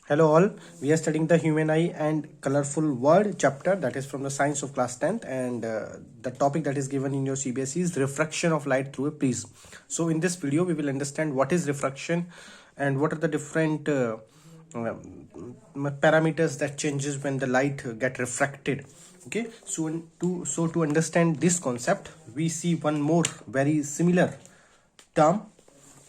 Hello all, we are studying the human eye and colorful world chapter, that is from the science of class 10th, and the topic that is given in your CBSE is refraction of light through a prism. So in this video we will understand what is refraction and what are the different parameters that changes when the light get refracted. Okay, so to understand this concept we see one more very similar term,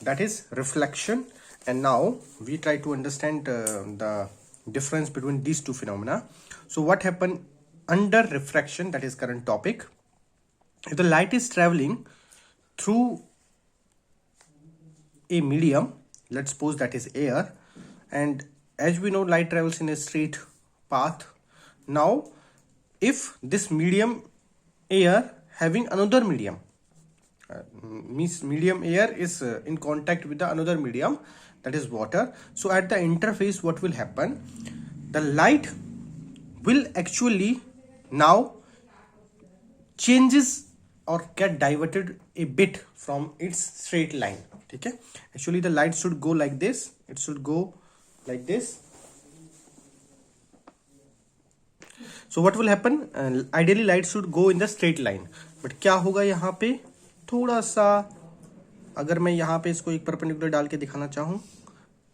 that is reflection, and now we try to understand the difference between these two phenomena. So what happened under refraction, that is current topic. If the light is traveling through a medium, let's suppose that is air, and as we know light travels in a straight path. Now if this medium air having another medium, means medium air is in contact with the another medium, that is water. So at the interface what will happen, the light will actually now changes or get diverted a bit from its straight line. Okay, actually the light should go like this, it should go like this. So what will happen, ideally light should go in the straight line, but क्या होगा यहाँ पे थोड़ा सा, अगर मैं यहाँ पे इसको एक परपेंडिकुलर डाल के दिखाना चाहूँ,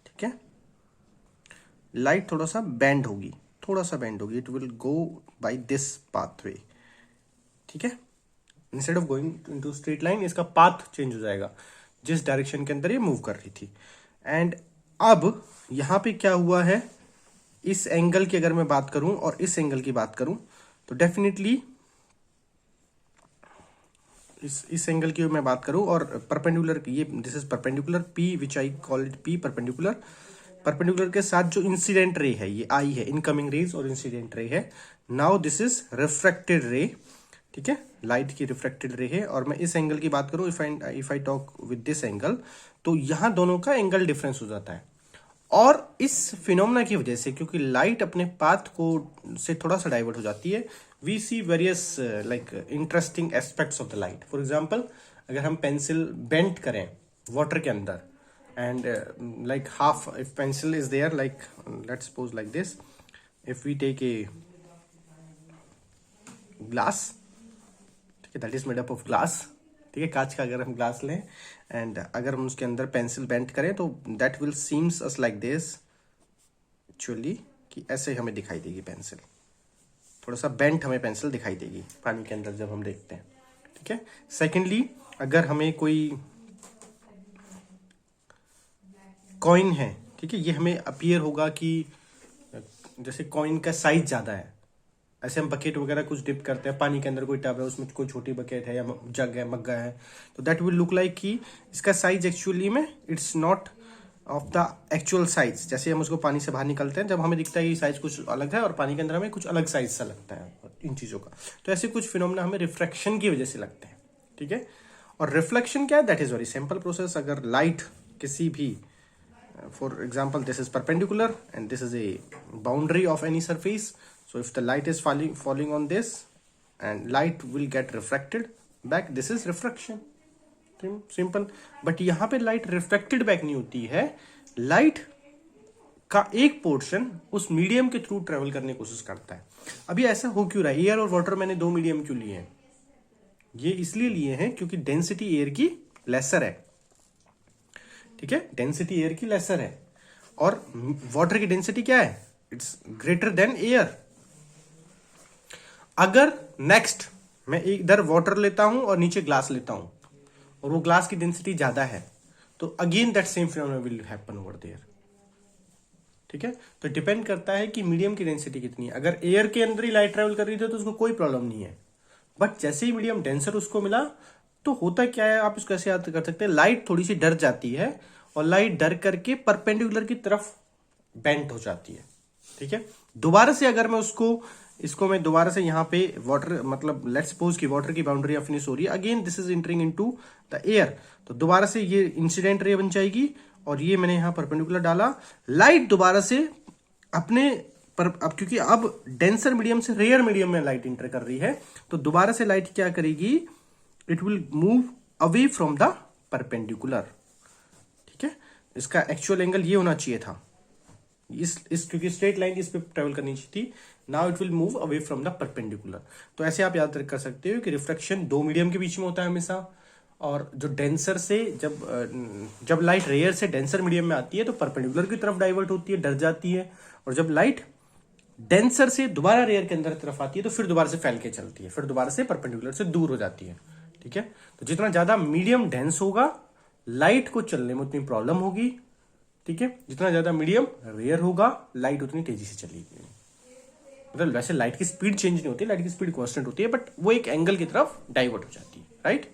ठीक है, लाइट थोड़ा सा बेंड होगी, it will go by this pathway. ठीक है, instead of going into straight line इसका पाथ चेंज हो जाएगा जिस डायरेक्शन के अंदर ये मूव कर रही थी. एंड अब यहाँ पे क्या हुआ है, इस एंगल की अगर मैं बात करूं और इस एंगल की बात करूं तो डेफिनेटली इस एंगल की मैं बात करूं और परपेंडिकुलर, ये this is perpendicular P which I call it P perpendicular के साथ जो इंसिडेंट रे है, ये आई है, इनकमिंग रेज और इंसिडेंट रे है. नाउ दिस इज रिफ्रैक्टेड रे. ठीक है, लाइट की रिफ्रैक्टेड रे है, और मैं इस एंगल की बात करूं, if I talk with this angle, तो यहां दोनों का एंगल डिफरेंस हो जाता है. और इस फिनोमेना की वजह से, क्योंकि लाइट अपने पाथ को से थोड़ा सा डाइवर्ट हो जाती है, we see various like interesting aspects of the light. For example, अगर हम पेंसिल बेंड करें वाटर के अंदर, and like half, if pencil is there, like let's suppose like this, if we take a glass, ठीक है, that is made up of glass, ठीक है, कांच का अगर हम ग्लास लें एंड अगर हम उसके अंदर पेंसिल बेंड करें तो that will seems us like this, actually कि ऐसे हमें दिखाई देगी पेंसिल, थोड़ा सा बेंट हमें पेंसिल दिखाई देगी पानी के अंदर जब हम देखते हैं. ठीक है, सेकेंडली अगर हमें कोई कॉइन है, ठीक है, ये हमें अपीयर होगा कि जैसे कॉइन का साइज ज्यादा है, ऐसे हम बकेट वगैरह कुछ डिप करते हैं पानी के अंदर, कोई टब है उसमें कोई छोटी बकेट है या जग है, मग्गा है, तो दैट विल लुक लाइक कि इसका साइज एक्चुअली में it's not of the actual size. जैसे हम उसको पानी से बाहर निकलते हैं, जब हमें दिखता है कि साइज कुछ अलग है और पानी के अंदर हमें कुछ अलग साइज सा लगता है इन चीजों का. तो ऐसे कुछ फिनोमेना हमें रिफ्रैक्शन की वजह से लगते हैं. ठीक है, और रिफ्लेक्शन क्या है, that is very simple process. अगर लाइट किसी भी, for example this is perpendicular and this is a boundary of any surface. So if the light is falling on this and light will get refracted back, this is refraction. Simple. But यहाँ पे light refracted back नहीं होती है, light का एक portion उस medium के through travel करने की कोशिश करता है. अभी ऐसा हो क्यों रहा है, एयर और वाटर मैंने दो मीडियम क्यों लिए हैं, ये इसलिए लिए हैं क्योंकि डेंसिटी एयर की लेसर है. ठीक है, डेंसिटी एयर की लेसर है और वाटर की डेंसिटी क्या है, इट्स ग्रेटर देन एयर. अगर नेक्स्ट मैं इधर वाटर लेता हूं और नीचे ग्लास लेता हूं और वो ग्लास की डेंसिटी ज्यादा है, तो again that same phenomena will happen over there. ठीक है, तो डिपेंड करता है कि मीडियम की डेंसिटी कितनी है. अगर एयर के अंदर ही लाइट ट्रेवल कर रही थी तो उसको कोई प्रॉब्लम नहीं है, बट जैसे ही मीडियम डेंसर उसको मिला तो होता क्या है, आप इसको कैसे याद कर सकते हैं, लाइट थोड़ी सी डर जाती है और लाइट डर करके परपेंडिकुलर की तरफ बेंट हो जाती है. ठीक है, दोबारा से अगर मैं इसको मैं दोबारा से यहाँ पे वाटर, मतलब लेट्स सपोज कि वाटर की बाउंड्री फिनिश हो रही है, again this is entering into the air, तो दोबारा से ये इंसिडेंट रे बन जाएगी और ये मैंने यहाँ परपेंडिकुलर डाला, लाइट दोबारा से अपने अब क्योंकि अब डेंसर मीडियम से रेयर मीडियम में लाइट इंटर कर रही है, तो दोबारा से लाइट क्या करेगी, it will move away from the perpendicular. ठीक है, इसका एक्चुअल एंगल ये होना चाहिए था, इस क्योंकि स्ट्रेट लाइन इस पे ट्रेवल करनी चाहिए थी, now it will move away from the perpendicular. तो ऐसे आप याद कर सकते हो कि रिफ्रैक्शन दो मीडियम के बीच में होता है हमेशा, और जो डेंसर से जब लाइट रेयर से डेंसर मीडियम में आती है तो परपेंडिकुलर की तरफ डाइवर्ट होती है, डर जाती है, और जब लाइट डेंसर से दोबारा रेयर के अंदर तरफ आती है तो फिर दोबारा से फैल के चलती है, फिर दोबारा से परपेंडिकुलर से दूर हो जाती है। ठीक है, तो जितना ज्यादा मीडियम डेंस होगा लाइट को चलने में उतनी प्रॉब्लम होगी। ठीक है, जितना ज्यादा मीडियम रेयर होगा लाइट उतनी तेजी से चलेगी। मतलब वैसे लाइट की स्पीड चेंज नहीं होती, लाइट की स्पीड कांस्टेंट होती है, बट वो एक एंगल की तरफ डाइवर्ट हो जाती है, right.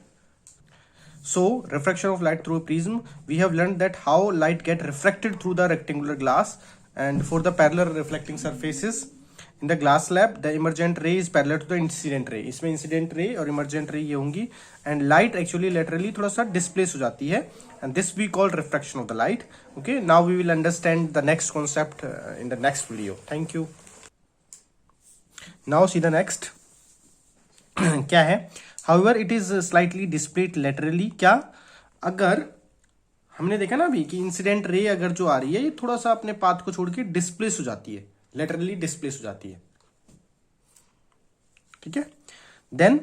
So, refraction of light through a prism, we have learned that how light get refracted through the rectangular glass, and for the parallel reflecting surfaces in the glass slab, the emergent ray is parallel to the incident ray. इसमें incident ray और emergent ray ये होंगी, and light actually laterally थोड़ा सा displace हो जाती है, and this we call refraction of the light. Okay, now we will understand the next concept in the next video. Thank you. Now see the next. क्या है, however it is slightly displayed laterally। क्या, अगर हमने देखा ना अभी कि incident ray अगर जो आ रही है ये थोड़ा सा अपने पाथ को छोड़ के डिस्प्लेस हो जाती है, लेटरली डिस्प्लेस हो जाती है। ठीक है, देन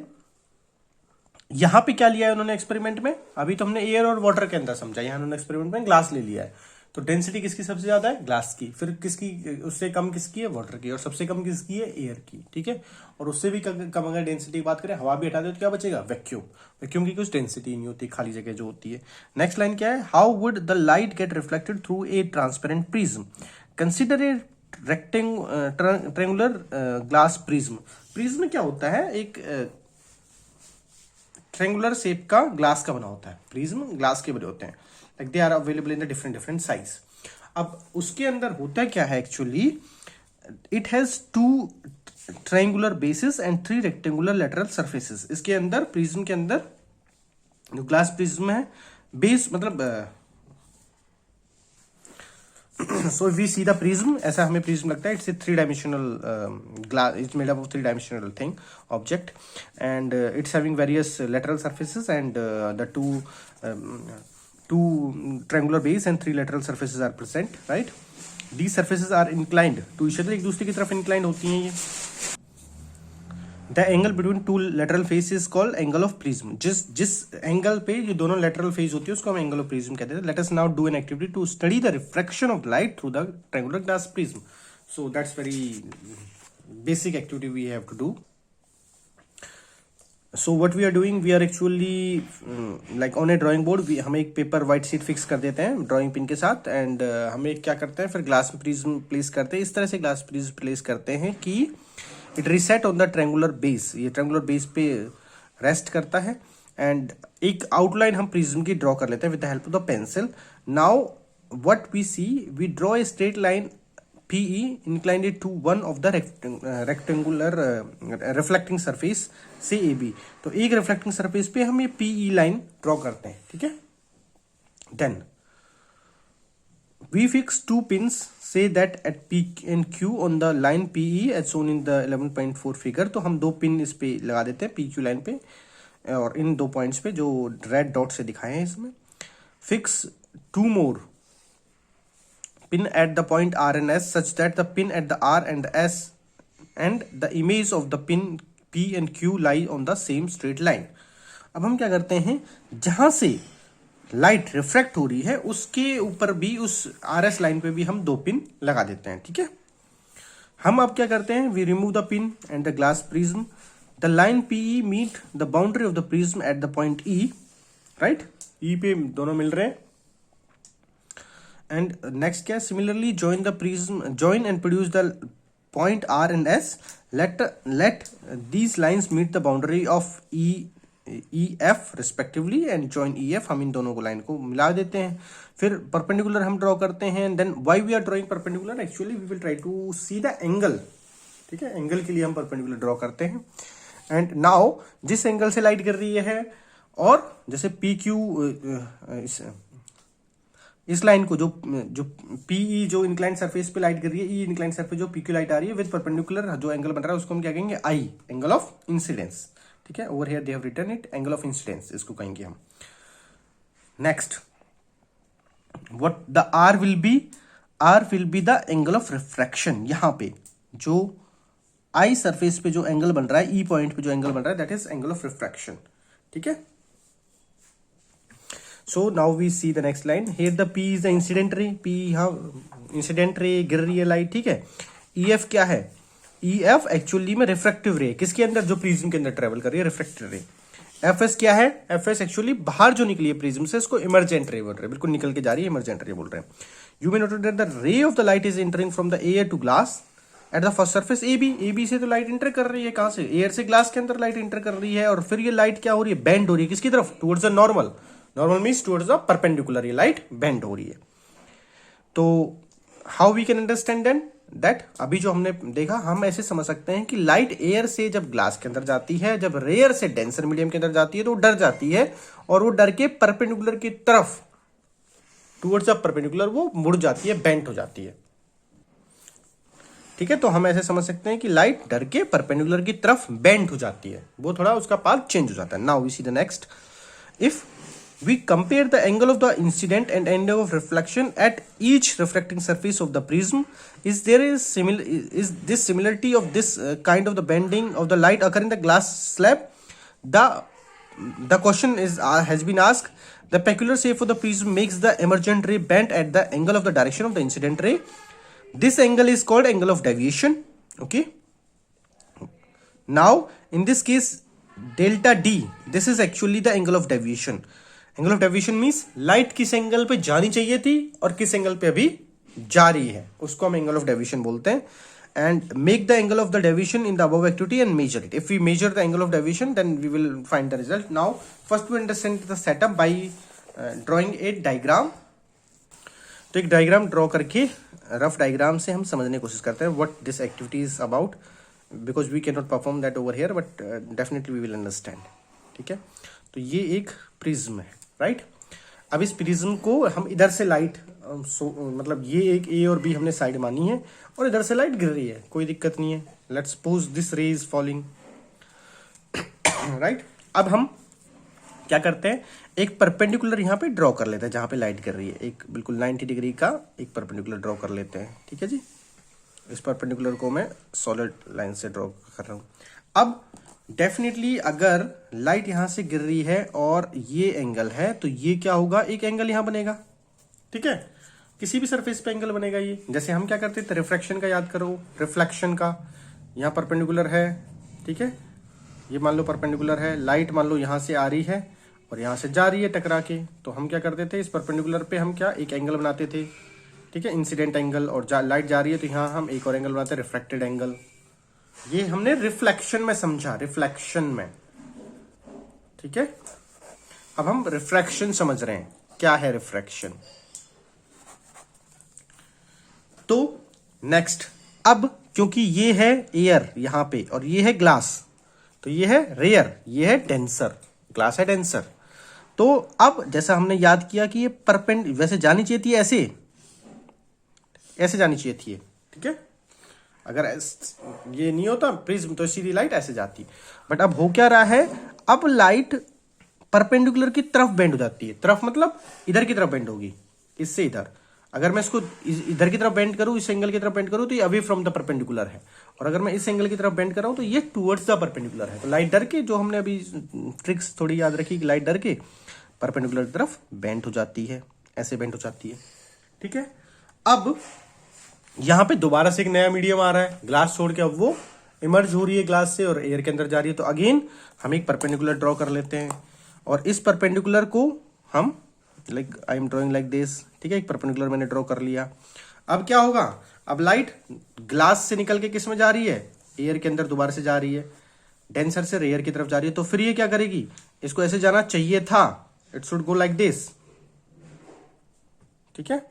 यहां पे क्या लिया है उन्होंने एक्सपेरिमेंट में, अभी तो हमने एयर और वाटर के अंदर समझा, यहां उन्होंने एक्सपेरिमेंट में ग्लास ले लिया है। तो डेंसिटी किसकी सबसे ज्यादा है, ग्लास की, फिर किसकी उससे कम किसकी है, वाटर की, और सबसे कम किसकी है, एयर की। ठीक है, और उससे भी कम अगर डेंसिटी की बात करें, हवा भी हटा दे तो क्या बचेगा, वैक्यूम। वैक्यूम की कुछ डेंसिटी नहीं होती, खाली जगह जो होती है। नेक्स्ट लाइन क्या है, how would the light gate reflected through a transparent prism, consider a triangular glass prism. Prism क्या होता है, एक ट्रेंगुलर शेप का ग्लास का बना होता है, प्रिज्म ग्लास के बने होते हैं, like they are available in the different size. अब उसके अंदर होता क्या है actually, it has 2 triangular bases and 3 rectangular lateral surfaces. इसके अंदर प्रिज्म के अंदर जो ग्लास प्रिज्म है, बेस मतलब so we see the prism, ऐसा हमें प्रिज्म लगता है, it's a 3 dimensional glass, it's made up of 3 dimensional thing object, and it's having various lateral surfaces and the two triangular base and 3 lateral surfaces are present, right? These surfaces are inclined to each other, एक दूसरे की तरफ inclined होती हैं ये। The angle between 2 lateral faces is called angle of prism। जिस angle पे ये दोनों lateral face होती है उसको हम angle of prism कहते हैं। Let us now do an activity to study the refraction of light through the triangular glass prism। So that's very basic activity we have to do। So what we are doing, we are actually like on a drawing board, हम एक paper white sheet fix कर देते हैं drawing pin के साथ, and हमें क्या करते हैं, फिर ग्लास प्रिज्म प्लेस करते हैं, इस तरह से ग्लास प्रिज्म प्लेस करते हैं कि it reset on the triangular base, ये ट्रायंगुलर बेस पे रेस्ट करता है, एंड एक आउटलाइन हम प्रिज्म की ड्रॉ कर लेते हैं with the help of the pencil. Now what we see, we draw a straight line PE inclined to one of the rectangular reflecting surface से AB। तो एक reflecting surface पे हम ये PE लाइन ड्रॉ करते हैं। ठीक है, then we fix 2 pins, say that at P and Q on the line PE as shown in the 11.4 figure। तो हम 2 पिन इस पे लगा देते हैं PQ लाइन पे, और इन 2 पॉइंट्स पे जो रेड डॉट से दिखाए हैं इसमें। Fix 2 more pin at the point R and S such that the pin at the R and S and the image of the pin P and Q lie on the same straight line। अब हम क्या करते हैं, जहां से light refract हो रही है उसके ऊपर भी, उस RS लाइन पे भी हम 2 पिन लगा देते हैं। ठीक है, हम अब क्या करते हैं, we remove the pin and the glass prism, the line PE meet the boundary of the prism at the point E, right, E पे दोनों मिल रहे हैं। एंड नेक्स्ट क्या है, similarly join the prism, join and produce the point R and S, let these lines meet the boundary of EF respectively and join EF। हम इन दोनों को line को मिला देते हैं, फिर परपेंडिकुलर हम ड्रॉ करते हैं। Then why we are drawing perpendicular, actually we will try to see the angle. ठीक है, एंगल के लिए हम परपेंडिकुलर ड्रॉ करते हैं। एंड नाउ जिस एंगल से लाइट गिर रही है, और जैसे PQ इस लाइन को जो PE जो इंक्लाइन सरफेस पे लाइट गिर रही है, E इंक्लाइन सरफेस जो PQ लाइट आ रही है, विद परपेंडिकुलर जो एंगल बन रहा है उसको हम क्या कहेंगे, I, एंगल ऑफ इंसिडेंस। ठीक है, over here they have written it, angle of incidence इसको कहेंगे हम। Next, what the R will be, R will be the angle of refraction. यहाँ पे जो आई सरफेस पे जो एंगल बन रहा है, ई पॉइंट पे जो एंगल बन रहा है, that is angle of refraction. ठीक है, so now we see the next line. Here the P is the incident ray, P यहाँ इंसिडेंट रे, गिर रही है लाइट। ठीक है, ई एफ क्या है, ई एफ एक्चुअली में रिफ्रैक्टिव रे, किसके अंदर, जो प्रिज्म के अंदर ट्रेवल कर रही है, रिफ्रैक्टिव रे। एफ एस क्या है, एफ एस एक्चुअली बाहर जो निकली है प्रिज्म से, इसको इमरजेंट रे बोल रहे हैं, बिल्कुल निकल के जा रही है, इमरजेंट रे बोल रहे हैं। You may note that the ray of the light is entering from the air to glass at the first surface A B. A B से तो लाइट इंटर कर रही है, कहां से, एयर से ग्लास के अंदर लाइट इंटर कर रही है, और फिर ये लाइट क्या हो रही है, बेंड हो रही है, किसकी तरफ, towards the normal. Normal means towards the perpendicular, ये लाइट बेंड हो रही है। तो how we can understand then that, अभी जो हमने देखा, हम ऐसे समझ सकते हैं कि लाइट एयर से जब ग्लास के अंदर जाती है, जब रेयर से डेंसर मीडियम के अंदर जाती है, तो वो डर जाती है, और वो डर के परपेंडिकुलर की तरफ, टुवर्ड्स द परपेंडिकुलर वो मुड़ जाती है, बेंट हो जाती है। ठीक है, तो हम ऐसे समझ सकते हैं कि लाइट डर के परपेंडिकुलर की तरफ बेंट हो जाती है, वो थोड़ा उसका पाथ चेंज हो जाता है। Now we see the next. If we compare the angle of the incident and angle of reflection at each refracting surface of the prism, is this similarity of this kind of the bending of the light occur in the glass slab? The question is has been asked, the peculiar shape of the prism makes the emergent ray bend at the angle of the direction of the incident ray. This angle is called angle of deviation. Okay, now in this case delta d, this is actually the angle of deviation. Angle of deviation means light किस angle पे जानी चाहिए थी और किस angle पे अभी जा रही है, उसको हम एंगल ऑफ डेविएशन बोलते हैं। And make the angle of the deviation in the above activity and measure it. If we measure the angle of deviation then we will find the result. Now first we understand the setup by drawing a diagram. तो एक diagram draw करके, rough diagram से हम समझने की कोशिश करते हैं what this activity is about, because we can not perform that over here, but definitely we will understand. ठीक है, तो ये एक प्रिज्म है, राइट। अब इस प्रिज्म को हम इधर से लाइट मतलब ये एक ए और बी हमने साइड मानी है, और इधर से लाइट गिर रही है, कोई दिक्कत नहीं है। लेट्स सपोज दिस रे इज फॉलिंग, राइट। अब हम क्या करते हैं, एक परपेंडिकुलर यहाँ पे ड्रॉ कर लेते हैं जहां पे लाइट गिर रही है, एक बिल्कुल 90 डिग्री का एक परपेंडिकुलर ड्रॉ कर लेते हैं। ठीक है जी, इस परपेंडिकुलर को मैं सॉलिड लाइन से ड्रॉ कर रहा हूं। अब डेफिनेटली अगर लाइट यहां से गिर रही है और ये एंगल है, तो ये क्या होगा, एक एंगल यहां बनेगा। ठीक है, किसी भी सरफेस पे एंगल बनेगा ये। जैसे हम क्या करते थे, रिफ्रैक्शन का याद करो, रिफ्लेक्शन का, यहां परपेंडिकुलर है। ठीक है, ये मान लो परपेंडिकुलर है, लाइट मान लो यहां से आ रही है और यहां से जा रही है टकरा के, तो हम क्या करते थे, इस परपेंडिकुलर पे हम क्या एक एंगल बनाते थे। ठीक है, इंसिडेंट एंगल, और लाइट जा रही है तो यहां हम एक और एंगल बनाते हैं, रिफ्रैक्टेड एंगल। ये हमने रिफ्लेक्शन में समझा, रिफ्लेक्शन में। ठीक है, अब हम रिफ्रैक्शन समझ रहे हैं, क्या है रिफ्रैक्शन। तो नेक्स्ट, अब क्योंकि ये है एयर यहां पे और ये है ग्लास, तो ये है रेयर, ये है डेंसर, ग्लास है डेंसर। तो अब जैसा हमने याद किया कि ये वैसे जानी चाहिए थी, ऐसे जानी चाहिए थी। ठीक है, अगर ये नहीं होता प्रिज्म तो सीधी लाइट ऐसे जाती, बट अब हो क्या रहा है, अब लाइट परपेंडिकुलर की तरफ बेंड हो जाती है। तरफ मतलब इधर की तरफ बेंड होगी, इससे इधर। अगर मैं इसको इधर की तरफ बेंड करूं, इस एंगल की तरफ बेंड करूं, तो ये अवे फ्रॉम द परपेंडिकुलर है, और अगर मैं इस एंगल की तरफ बेंड कर रहा हूं तो ये टुवर्ड्स द परपेंडिकुलर है। तो लाइट डर के, जो हमने अभी ट्रिक्स थोड़ी याद रखी कि लाइट डर के परपेंडिकुलर की तरफ बेंड हो जाती है, ऐसे बेंड हो जाती है। ठीक है, अब यहां पे दोबारा से एक नया मीडियम आ रहा है, ग्लास छोड़ के, अब वो इमर्ज हो रही है ग्लास से और एयर के अंदर जा रही है। तो अगेन हम एक परपेंडिकुलर ड्रॉ कर लेते हैं, और इस परपेंडिकुलर को हम like I am drawing like this. ठीक है, एक परपेंडिकुलर मैंने ड्रॉ कर लिया। अब क्या होगा, अब लाइट ग्लास से निकल के किस में जा रही है, एयर के अंदर दोबारा से जा रही है, डेंसर से रेयर की तरफ जा रही है। तो फिर ये क्या करेगी, इसको ऐसे जाना चाहिए था, it should go like this. ठीक है,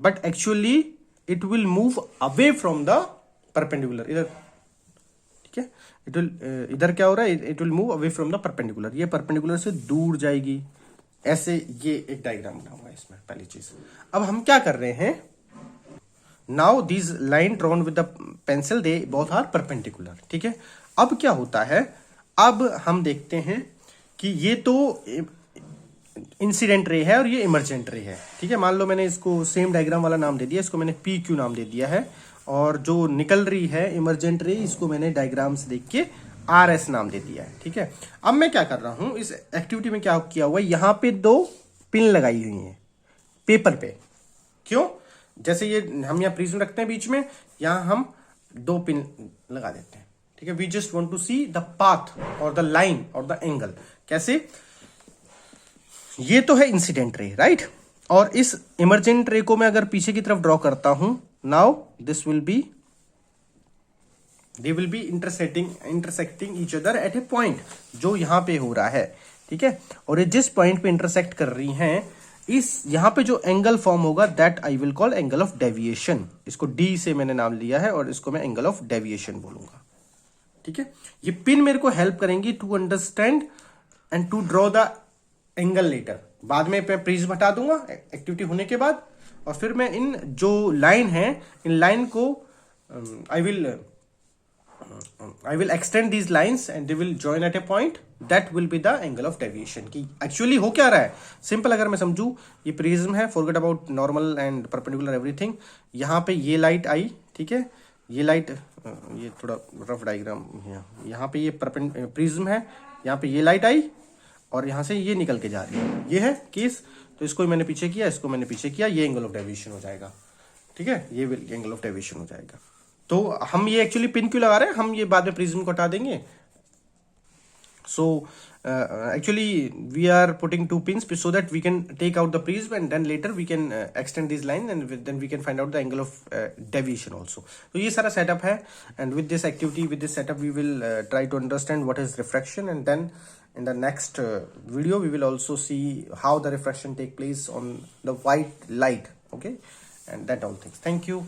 but actually it will move away from the perpendicular, इधर। ठीक है, इट विल इधर क्या हो रहा है, it will move away from the perpendicular, ये परपेंडिकुलर से दूर जाएगी। ऐसे ये एक डायग्राम बना हुआ है इसमें, पहली चीज। अब हम क्या कर रहे हैं, now this line drawn with the pencil, they both are perpendicular. ठीक है, अब क्या होता है, अब हम देखते हैं कि ये तो इंसिडेंट रे है और ये इमरजेंट रे है, ठीक है। मान लो मैंने इसको सेम डायग्राम वाला नाम दे दिया, इसको मैंने पी क्यू नाम दे दिया है, और जो निकल रही है इमरजेंट रे, इसको मैंने डायग्राम से देख के आर एस नाम दे दिया है, ठीक है। अब मैं क्या कर रहा हूं इस एक्टिविटी में, क्या किया हुआ है, यहां पे 2 पिन लगाई हुई हैं पेपर पे। क्यों? जैसे ये हम यहाँ प्रिज्म रखते हैं बीच में, यहां हम 2 पिन लगा देते हैं, ठीक है। We just want to see the path और द लाइन और द एंगल। कैसे? ये तो है इंसिडेंट रे, राइट। और इस इमरजेंट रे को मैं अगर पीछे की तरफ ड्रॉ करता हूं, now this will be, they will be intersecting each other at A point, जो यहां पे हो रहा है, ठीक है। और ये जिस पॉइंट पे इंटरसेक्ट कर रही हैं, इस यहां पे जो एंगल फॉर्म होगा, that I will call angle of deviation. इसको डी से मैंने नाम लिया है और इसको मैं एंगल ऑफ डेविएशन बोलूंगा, ठीक है। ये पिन मेरे को हेल्प करेंगी to understand and to draw the angle later. बाद में मैं प्रिज्म हटा दूंगा एक्टिविटी होने के बाद, और फिर मैं इन जो लाइन है, इन लाइन को I will extend these lines and they will join at a point, that will be the angle of deviation। कि एक्चुअली हो क्या रहा है, सिंपल अगर मैं समझू, ये प्रिज्म है, forget about normal and perpendicular everything. यहाँ पे ये लाइट आई, ठीक है, ये लाइट, ये थोड़ा रफ डायग्राम, यहाँ पे ये प्रिज्म है, यहाँ पे ये लाइट आई और यहाँ से ये निकल के जा रही है, ये है केस। तो इसको मैंने पीछे किया, इसको मैंने पीछे किया, ये एंगल ऑफ डेविएशन हो जाएगा, ठीक है, ये एंगल ऑफ डेविएशन हो जाएगा। तो हम ये एक्चुअली पिन क्यों लगा रहे हैं, हम ये बाद में प्रिज्म को हटा देंगे। So actually we are putting 2 pins so that we can take out the prism and then later we can extend these lines and then we can find out the angle of deviation also। तो ये सारा setup है, and with this activity, with this setup, we will try to understand what is refraction, and then in the next video we will also see how the refraction take place on the white light, okay, and that all things। Thank you।